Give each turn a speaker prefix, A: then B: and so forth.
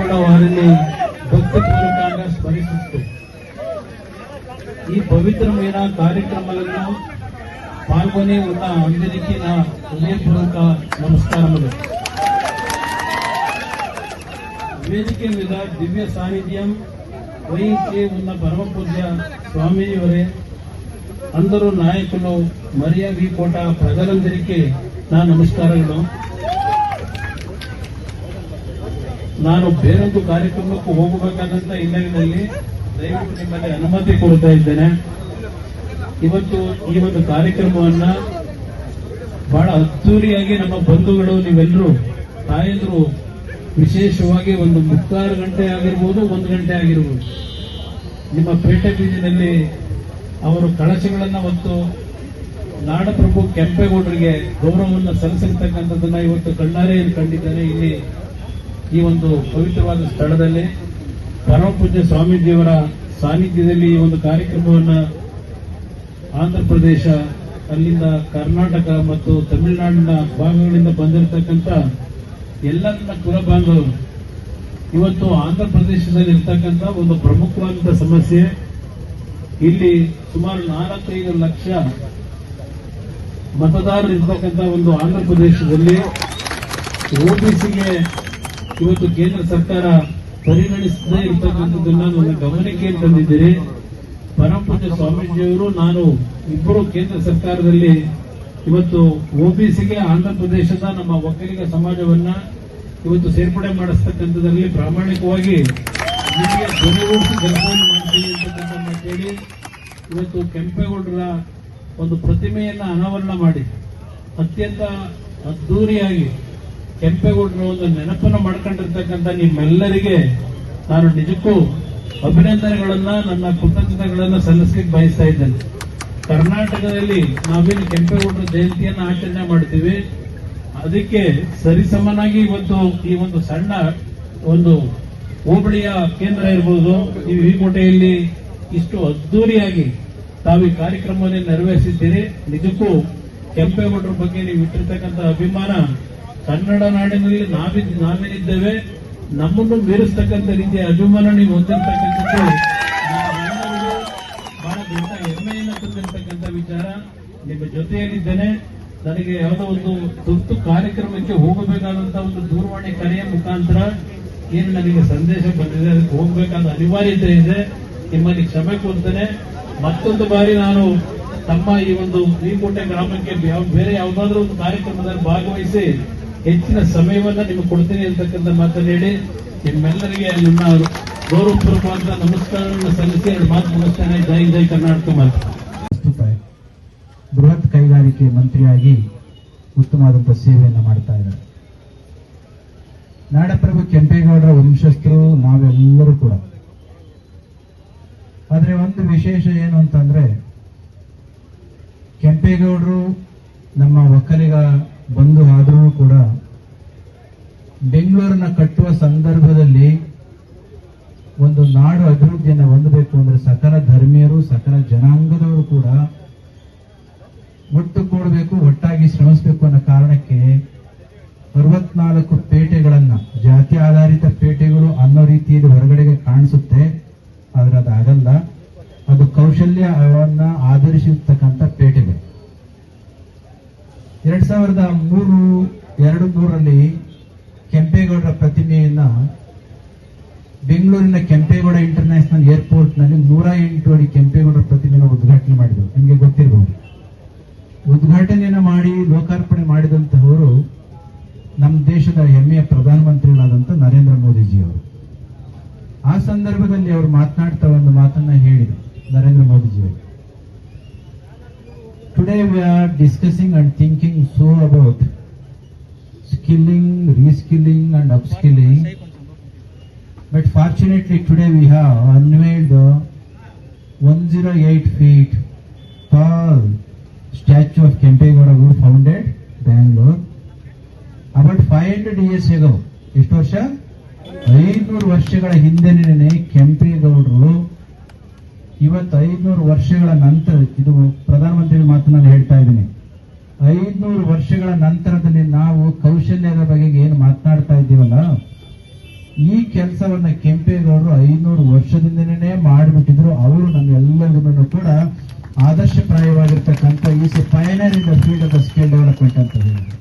A: ಕನ್ನಡ ವಾಹಿನಿ ಭಕ್ತಿಪೂರ್ವಕ ಸ್ಮರಿಸುತ್ತು. ಈ ಪವಿತ್ರమైన కార్యక్రమాలను పాల్గొని ఉన్న అందరికీ నా హృదయపూర్వక నమస్కారములు. వేదిక మీద దివ్య సాన్నిధ్యం వహించి ఉన్న పరమ పూజ్య స్వామిಯವರೇ, అందరూ నాయకులు, మరియా వి కోట ప్రజలందరికీ నా ನಮಸ್ಕಾರಗಳು. ನಾನು ಬೇರೊಂದು ಕಾರ್ಯಕ್ರಮಕ್ಕೆ ಹೋಗಬೇಕಾದಂತ ಹಿನ್ನೆಲೆಯಲ್ಲಿ ದಯವಿಟ್ಟು ನಿಮ್ಮಲ್ಲಿ ಅನುಮತಿ ಕೊಡ್ತಾ ಇದ್ದೇನೆ. ಇವತ್ತು ಈ ಒಂದು ಕಾರ್ಯಕ್ರಮವನ್ನ ಬಹಳ ಅದ್ದೂರಿಯಾಗಿ ನಮ್ಮ ಬಂಧುಗಳು, ನೀವೆಲ್ಲರೂ ತಾಯಂದ್ರು ವಿಶೇಷವಾಗಿ ಒಂದು 3 ಗಂಟೆ ಆಗಿರ್ಬೋದು, 1 ಗಂಟೆ ಆಗಿರ್ಬೋದು, ನಿಮ್ಮ ಪೇಟೆ ಬೀದಿನಲ್ಲಿ ಅವರು ಕಳಶಗಳನ್ನ ಹೊತ್ತು ನಾಡಪ್ರಭು ಕೆಂಪೇಗೌಡರಿಗೆ ಗೌರವವನ್ನು ಸಲ್ಲಿಸಿರ್ತಕ್ಕಂಥದ್ದನ್ನ ಇವತ್ತು ಕಣ್ಣಾರೆ ಕಂಡಿದ್ದೇನೆ. ಇಲ್ಲಿ ಈ ಒಂದು ಪವಿತ್ರವಾದ ಸ್ಥಳದಲ್ಲಿ ಪರಮ ಪೂಜ್ಯ ಸ್ವಾಮೀಜಿಯವರ ಸಾನ್ನಿಧ್ಯದಲ್ಲಿ ಈ ಒಂದು ಕಾರ್ಯಕ್ರಮವನ್ನ ಆಂಧ್ರ ಪ್ರದೇಶ, ಅಲ್ಲಿಂದ ಕರ್ನಾಟಕ ಮತ್ತು ತಮಿಳುನಾಡಿನ ಭಾಗಗಳಿಂದ ಬಂದಿರತಕ್ಕಂಥ ಎಲ್ಲ ನನ್ನ ಕುಲಬಾಂಧವರು, ಇವತ್ತು ಆಂಧ್ರ ಪ್ರದೇಶದಲ್ಲಿ ಇರ್ತಕ್ಕಂಥ ಒಂದು ಪ್ರಮುಖವಾದಂತಹ ಸಮಸ್ಯೆ, ಇಲ್ಲಿ ಸುಮಾರು 4-5 ಲಕ್ಷ ಮತದಾರರು ಇರ್ತಕ್ಕಂಥ ಒಂದು ಆಂಧ್ರ ಪ್ರದೇಶದಲ್ಲಿ ಓಬಿಸಿಗೆ ಇವತ್ತು ಕೇಂದ್ರ ಸರ್ಕಾರ ಪರಿಗಣಿಸದೇ ಇರ್ತಕ್ಕಂಥದ್ದನ್ನ ನನ್ನ ಗಮನಕ್ಕೆ ತಂದಿದ್ದೀರಿ. ಪರಮ ಪೂಜ್ಯ ಸ್ವಾಮೀಜಿಯವರು, ನಾನು ಇಬ್ಬರು ಕೇಂದ್ರ ಸರ್ಕಾರದಲ್ಲಿ ಇವತ್ತು ಓಬಿಸಿಗೆ ಆಂಧ್ರ ಪ್ರದೇಶದ ನಮ್ಮ ಒಕ್ಕಲಿಗ ಸಮಾಜವನ್ನ ಇವತ್ತು ಸೇರ್ಪಡೆ ಮಾಡಿಸ್ತಕ್ಕಂಥದ್ರಲ್ಲಿ ಪ್ರಾಮಾಣಿಕವಾಗಿ ನಿಮಗೆ ಧ್ವನಿಗೂಡಿಸಿ ಕೆಲಸವನ್ನು ಮಾಡ್ತೀನಿ ಅಂತಕ್ಕಂಥ ಮಾತೇಳಿ ಇವತ್ತು ಕೆಂಪೇಗೌಡರ ಒಂದು ಪ್ರತಿಮೆಯನ್ನ ಅನಾವರಣ ಮಾಡಿ ಅತ್ಯಂತ ಅದ್ದೂರಿಯಾಗಿ ಕೆಂಪೇಗೌಡರ ಒಂದು ನೆನಪನ್ನು ಮಾಡ್ಕೊಂಡಿರ್ತಕ್ಕಂಥ ನಿಮ್ಮೆಲ್ಲರಿಗೆ ನಾನು ನಿಜಕ್ಕೂ ಅಭಿನಂದನೆಗಳನ್ನ, ನನ್ನ ಕೃತಜ್ಞತೆಗಳನ್ನ ಸಲ್ಲಿಸಲಿಕ್ಕೆ ಬಯಸ್ತಾ ಇದ್ದೇನೆ. ಕರ್ನಾಟಕದಲ್ಲಿ ನಾವೇನು ಕೆಂಪೇಗೌಡರ ಜಯಂತಿಯನ್ನ ಆಚರಣೆ ಮಾಡ್ತೀವಿ, ಅದಕ್ಕೆ ಸರಿಸಮನಾಗಿ ಇವತ್ತು ಈ ಒಂದು ಸಣ್ಣ ಒಂದು ಹೋಬಳಿಯ ಕೇಂದ್ರ ಇರಬಹುದು, ಈ ವಿಕೋಟೆಯಲ್ಲಿ ಇಷ್ಟು ಅದ್ದೂರಿಯಾಗಿ ತಾವು ಈ ಕಾರ್ಯಕ್ರಮವನ್ನು ನೆರವೇರಿಸಿದ್ದೀರಿ. ನಿಜಕ್ಕೂ ಕೆಂಪೇಗೌಡರ ಬಗ್ಗೆ ನೀವು ಇಟ್ಟಿರ್ತಕ್ಕಂಥ ಅಭಿಮಾನ, ಕನ್ನಡ ನಾಡಿನಲ್ಲಿ ನಾವೇನಿದ್ದೇವೆ ನಮ್ಮನ್ನು ಮೀರಿಸ್ತಕ್ಕಂಥ ರೀತಿಯ ಅಭಿಮಾನ ನೀವು ಹೊಂದಿರತಕ್ಕಂಥದ್ದು ಬಹಳ ದೊಡ್ಡ ಹೆಮ್ಮೆಯನ್ನು ತಂದಿರತಕ್ಕಂಥ ವಿಚಾರ. ನಿಮ್ಮ ಜೊತೆಯಲ್ಲಿದ್ದೇನೆ. ನನಗೆ ಯಾವುದೋ ಒಂದು ತುರ್ತು ಕಾರ್ಯಕ್ರಮಕ್ಕೆ ಹೋಗಬೇಕಾದಂತಹ ಒಂದು ದೂರವಾಣಿ ಕರೆಯ ಮುಖಾಂತರ ಏನು ನನಗೆ ಸಂದೇಶ ಬಂದಿದೆ, ಅದಕ್ಕೆ ಹೋಗಬೇಕಾದ ಅನಿವಾರ್ಯತೆ ಇದೆ. ನಿಮ್ಮಲ್ಲಿ ಕ್ಷಮೆ ಕೋರ್ತೇನೆ. ಮತ್ತೊಂದು ಬಾರಿ ನಾನು ತಮ್ಮ ಈ ಒಂದು ವಿಕೋಟೆ ಗ್ರಾಮಕ್ಕೆ ಬೇರೆ ಯಾವುದಾದ್ರೂ ಒಂದು ಕಾರ್ಯಕ್ರಮದಲ್ಲಿ ಭಾಗವಹಿಸಿ ಹೆಚ್ಚಿನ ಸಮಯವನ್ನ ನಿಮಗೆ ಕೊಡ್ತೀನಿ ಅಂತಕ್ಕಂಥ ಮಾತನ್ನು ಹೇಳಿ ನಿಮ್ಮೆಲ್ಲರಿಗೆ ನನ್ನ ಗೌರವಪೂರ್ವಕವಾದ ನಮಸ್ಕಾರಗಳನ್ನು ಸಲ್ಲಿಸಿ 2 ಮಾತು ಮುಗಿಸ್ತೇನೆ. ಜೈ ಜೈ ಕರ್ನಾಟಕ. ಮಾತು
B: ಬೃಹತ್ ಕೈಗಾರಿಕೆ ಮಂತ್ರಿಯಾಗಿ ಉತ್ತಮವಾದಂತಹ ಸೇವೆಯನ್ನು ಮಾಡ್ತಾ ಇದ್ದಾರೆ. ನಾಡಪ್ರಭು ಕೆಂಪೇಗೌಡರ ವಂಶಸ್ಥರು ನಾವೆಲ್ಲರೂ ಕೂಡ. ಆದ್ರೆ ಒಂದು ವಿಶೇಷ ಏನು ಅಂತಂದ್ರೆ, ಕೆಂಪೇಗೌಡರು ನಮ್ಮ ಒಕ್ಕಲಿಗ ಬಂಧು ಆದರೂ ಕೂಡ ಬೆಂಗಳೂರನ್ನ ಕಟ್ಟುವ ಸಂದರ್ಭದಲ್ಲಿ ಒಂದು ನಾಡು ಅಭಿವೃದ್ಧಿಯನ್ನು ಹೊಂದಬೇಕು ಅಂದ್ರೆ ಸಕಲ ಧರ್ಮೀಯರು, ಸಕಲ ಜನಾಂಗದವರು ಕೂಡ ಒಟ್ಟು ಕೂಡಬೇಕು, ಒಟ್ಟಾಗಿ ಶ್ರಮಿಸಬೇಕು ಅನ್ನೋ ಕಾರಣಕ್ಕೆ 64 ಪೇಟೆಗಳನ್ನ, ಜಾತಿ ಆಧಾರಿತ ಪೇಟೆಗಳು ಅನ್ನೋ ರೀತಿಯಲ್ಲಿ ಹೊರಗಡೆಗೆ ಕಾಣಿಸುತ್ತೆ, ಆದ್ರೆ ಅದಾಗಲ್ಲ. ಅದು ಕೌಶಲ್ಯವನ್ನ ಆಧರಿಸಿರ್ತಕ್ಕಂಥ ಪೇಟೆಗಳು. 2003ರಲ್ಲಿ ಕೆಂಪೇಗೌಡರ ಪ್ರತಿಮೆಯನ್ನ ಬೆಂಗಳೂರಿನ ಕೆಂಪೇಗೌಡ ಇಂಟರ್ನ್ಯಾಷನಲ್ ಏರ್ಪೋರ್ಟ್ ನಲ್ಲಿ 108 ಅಡಿ ಕೆಂಪೇಗೌಡರ ಪ್ರತಿಮೆಯನ್ನು ಉದ್ಘಾಟನೆ ಮಾಡಿದರು. ನಿಮಗೆ ಗೊತ್ತಿರಬಹುದು. ಉದ್ಘಾಟನೆಯನ್ನು ಮಾಡಿ ಲೋಕಾರ್ಪಣೆ ಮಾಡಿದಂತಹವರು ನಮ್ಮ ದೇಶದ ಹೆಮ್ಮೆಯ ಪ್ರಧಾನಮಂತ್ರಿಗಳಾದಂಥ ನರೇಂದ್ರ ಮೋದಿಜಿಯವರು. ಆ ಸಂದರ್ಭದಲ್ಲಿ ಅವರು ಮಾತನಾಡ್ತಾ ಒಂದು ಮಾತನ್ನ ಹೇಳಿದರು ನರೇಂದ್ರ ಮೋದಿಜಿಯವರು. Today we are discussing and thinking so about skilling, reskilling and upskilling. But fortunately today we have unveiled the 108 feet tall statue of Kempegowda who founded Bangalore. About 500 years ago, ಎಷ್ಟು ವರ್ಷ? 500 ವರ್ಷಗಳ ಹಿಂದೆನೇ ಕೆಂಪೇಗೌಡರು ಇವತ್ತು 500 ವರ್ಷಗಳ ನಂತರ, ಇದು ಪ್ರಧಾನಮಂತ್ರಿ ಮಾತನಾಡಿ ಹೇಳ್ತಾ ಇದ್ದೀನಿ, 500 ವರ್ಷಗಳ ನಂತರದಲ್ಲಿ ನಾವು ಕೌಶಲ್ಯದ ಬಗ್ಗೆ ಏನು ಮಾತನಾಡ್ತಾ ಇದ್ದೀವಲ್ಲ, ಈ ಕೆಲಸವನ್ನ ಕೆಂಪೇಗೌಡರು 500 ವರ್ಷದಿಂದನೇ ಮಾಡಿಬಿಟ್ಟಿದ್ರು. ಅವರು ನಮ್ಮೆಲ್ಲರಿಗೂ ಕೂಡ ಆದರ್ಶಪ್ರಾಯವಾಗಿರ್ತಕ್ಕಂಥ is a pioneer in the field of the skill development ಅಂತ ಹೇಳಿದ್ರು.